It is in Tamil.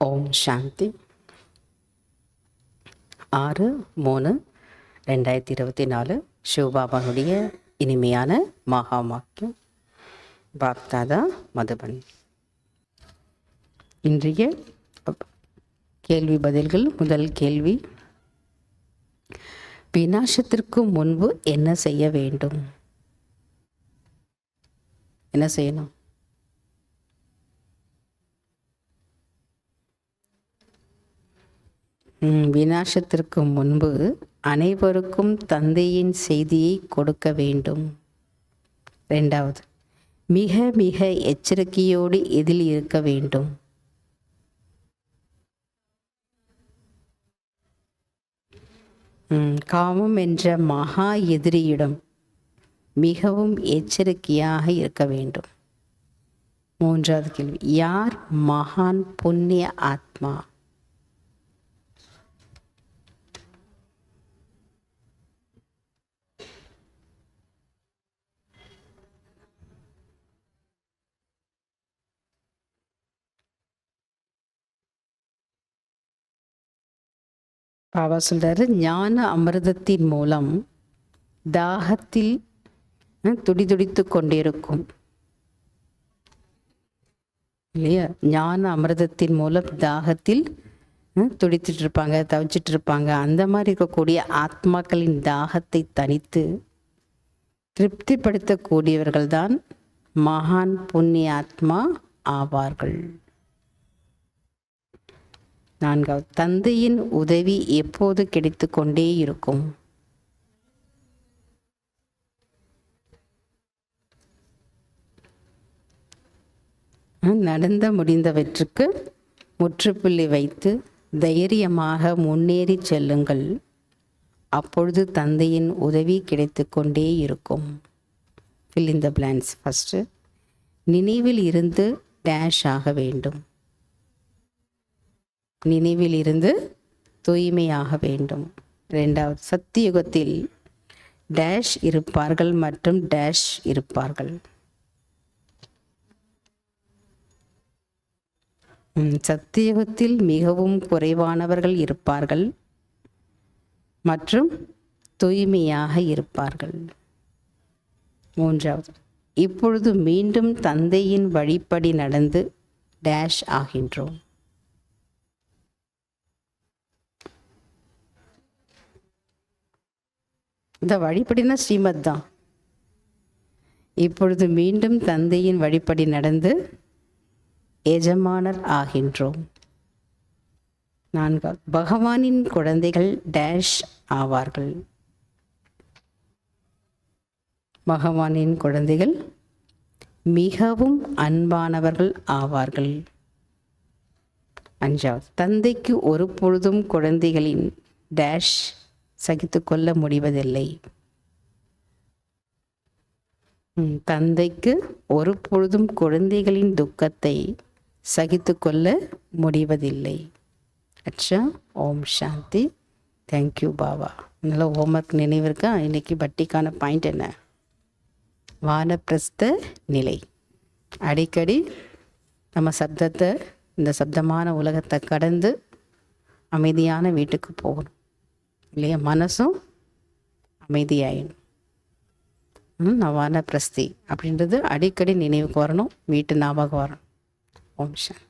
ஓம் சாந்தி. 6/3/2024 சிவபாபாவுடைய இனிமையான மகா வாக்கியம். பாப்தாதா மதுபன். இன்றைய கேள்வி பதில்கள். முதல் கேள்வி, விநாசத்திற்கு முன்பு என்ன செய்ய வேண்டும்? என்ன செய்யணும்? விநாசத்திற்கு முன்பு அனைவருக்கும் தந்தையின் செய்தியை கொடுக்க வேண்டும். 2வது, மிக மிக எச்சரிக்கையோடு எதில் இருக்க வேண்டும்? காமம் என்ற மகா எதிரியிடம் மிகவும் எச்சரிக்கையாக இருக்க வேண்டும். 3வது கேள்வி, யார் மகான் புண்ணிய ஆத்மா? பாபா சொல்றாரு, ஞான அமிர்தத்தின் மூலம் தாகத்தில் துடிதுடித்து கொண்டிருக்கும் இல்லையா? ஞான அமிர்தத்தின் மூலம் தாகத்தில் துடித்துட்டு இருப்பாங்க, தவிச்சிட்டு இருப்பாங்க. அந்த மாதிரி இருக்கக்கூடிய ஆத்மாக்களின் தாகத்தை தனித்து திருப்திப்படுத்தக்கூடியவர்கள் தான் மகான் புண்ணிய ஆத்மா ஆவார்கள். 4வது, தந்தையின் உதவி எப்போது கிடைத்து கொண்டே இருக்கும்? நடந்த முடிந்தவற்றுக்கு முற்றுப்புள்ளி வைத்து தைரியமாக முன்னேறி செல்லுங்கள். அப்பொழுது தந்தையின் உதவி கிடைத்து கொண்டே இருக்கும். fill in the blanks. First, நினைவில் இருந்து டேஷ் ஆக வேண்டும். நினைவில் இருந்து தூய்மையாக வேண்டும். 2வது, சத்தியுகத்தில் டேஷ் இருப்பார்கள் மற்றும் டேஷ் இருப்பார்கள். சத்தியுகத்தில் மிகவும் குறைவானவர்கள் இருப்பார்கள் மற்றும் தூய்மையாக இருப்பார்கள். 3வது, இப்பொழுது மீண்டும் தந்தையின் வழிப்படி நடந்து டேஷ் ஆகின்றோம். இந்த வழிப்படினா ஸ்ரீமத் தான். இப்பொழுது மீண்டும் தந்தையின் வழிப்படி நடந்து எஜமானர் ஆகின்றோம். 4வது, பகவானின் குழந்தைகள் டேஷ் ஆவார்கள். பகவானின் குழந்தைகள் மிகவும் அன்பானவர்கள் ஆவார்கள். 5வது, தந்தைக்கு ஒரு பொழுதும் குழந்தைகளின் டேஷ் சகித்து கொள்ள முடிவதில்லை. தந்தைக்கு ஒரு பொழுதும் குழந்தைகளின் துக்கத்தை சகித்து கொள்ள முடிவதில்லை. அச்சா. ஓம் சாந்தி. தேங்க்யூ பாபா. நல்ல ஹோம்ஒர்க் நினைவிருக்கா? இன்னைக்கு பட்டிக்கான பாயிண்ட் என்ன? வானப்பிரஸ்த நிலை. அடிக்கடி நம்ம சப்தத்தை, இந்த சப்தமான உலகத்தை கடந்து அமைதியான வீட்டுக்கு போகணும் இல்லையா? மனசும் அமைதியாயிடும். வானப்பிரஸ்தி அப்படின்றது அடிக்கடி நினைவுக்கு வரணும், வீட்டு ஞாபகம் வரணும். ஓம் சாந்தி.